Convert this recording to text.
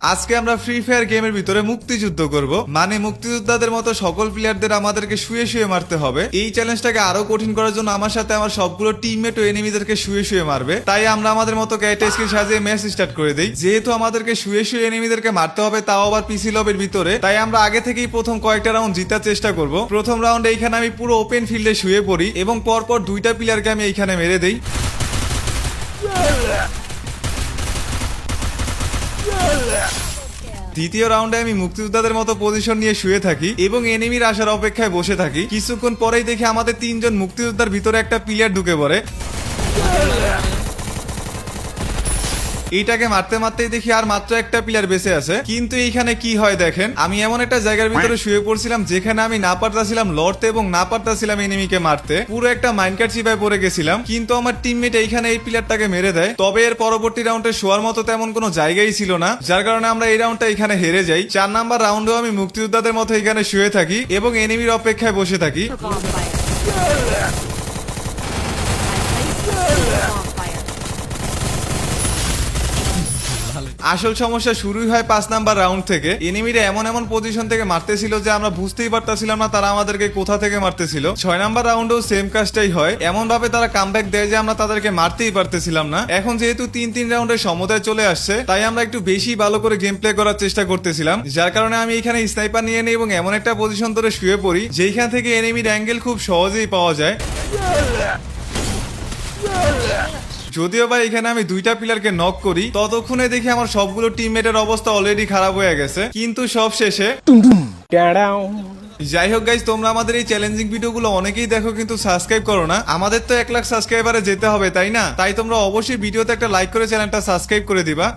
আজকে আমরা free fire গেমের ভিতরে মুক্তিযুদ্ধ করব। মানে মুক্তিযোদ্ধাদের মতো সকল প্লেয়ারদের আমাদেরকে শুয়ে শুয়ে মারতে হবে। এই চ্যালেঞ্জটাকে আরো কঠিন করার জন্য আমার সাথে আমার সবগুলো টিমমেট ও এনিমিদেরকে শুয়ে শুয়ে মারবে। তাই আমরা আমাদের মতো ক্যারেক্টার স্কিল সাজিয়ে ম্যাচ স্টার্ট করে দেই। যেহেতু আমাদেরকে শুয়ে শুয়ে এনিমিদেরকে মারতে হবে, তাও আবার পিসি লবের ভিতরে, তাই আমরা আগে থেকেই প্রথম কয়েকটা রাউন্ড জিতার চেষ্টা করব। প্রথম রাউন্ডে এইখানে আমি পুরো ওপেন ফিল্ডে শুয়ে পড়ি এবং পরপর দুইটা প্লেয়ারকে আমি এইখানে মেরে দেই। দ্বিতীয় রাউন্ডে আমি মুক্তিযোদ্ধাদের মতো পজিশন নিয়ে শুয়ে থাকি এবং এনিমির আসার অপেক্ষায় বসে থাকি। কিছুক্ষণ পরেই দেখি আমাদের তিনজন মুক্তিযোদ্ধার ভিতরে একটা প্লেয়ার ঢুকে পড়ে। এইটাকে মারতে মারতেই দেখি আর মাত্র একটা প্লেয়ার বেঁচে আছে। কিন্তু এইখানে কি হয় দেখেন, আমি এমন একটা জায়গার ভিতরে শুয়ে পড়ছিলাম যেখানে আমি না পারতাছিলাম লড়তে এবং না পারতাছিলাম এনিমিকে মারতে। পুরো একটা মাইনকাট চিপায় পড়ে গেছিলাম। কিন্তু আমার টিমমেট এইখানে এই প্লেয়ারটাকে মেরে দেয়। তবে এর পরবর্তী রাউন্ডে শোয়ার মতো তেমন কোনো জায়গায় ছিল না, যার কারণে আমরা এই রাউন্ডটা এখানে হেরে যাই। 4 নাম্বার রাউন্ডেও আমি মুক্তিযোদ্ধাদের মতো এখানে শুয়ে থাকি এবং এনিমির অপেক্ষায় বসে থাকি। আসল সমস্যা শুরুই হয় 5 নাম্বার রাউন্ড থেকে। এনিমিরা এমন এমন পজিশন থেকে মারতেছিল যে আমরা বুঝতেই পারতাছিলাম না তারা আমাদেরকে কোথা থেকে মারতেছিল। 6 নাম্বার রাউন্ডেও সেম কাজটাই হয়। এমন ভাবে তারা কামব্যাক দেয় যে আমরা তাদেরকে মারতেই পারতেছিলাম না। এখন যেহেতু 3 রাউন্ডের সমতায় চলে আসছে, তাই আমরা একটু বেশি ভালো করে গেম প্লে করার চেষ্টা করতেছিলাম, যার কারণে আমি এখানে স্নাইপার নিয়ে নিই এবং এমন একটা পজিশন ধরে শুয়ে পড়ি যেখান থেকে এনিমির অ্যাঙ্গেল খুব সহজেই পাওয়া যায়। যদিও বা এখানে আমি দুইটা প্লেয়ারকে নক করি, ততক্ষণে দেখি আমার সবগুলো টিমমেটের অবস্থা অলরেডি খারাপ হয়ে গেছে। কিন্তু সব শেষে যাই হোক গাইজ, তোমরা আমাদের এই চ্যালেঞ্জিং ভিডিওগুলো অনেকেই দেখো কিন্তু সাবস্ক্রাইব করো না। আমাদের তো 1 লাখ সাবস্ক্রাইবারে যেতে হবে, তাই না? তাই তোমরা অবশ্যই ভিডিওতে একটা লাইক করে চ্যানেলটা সাবস্ক্রাইব করে দিবা।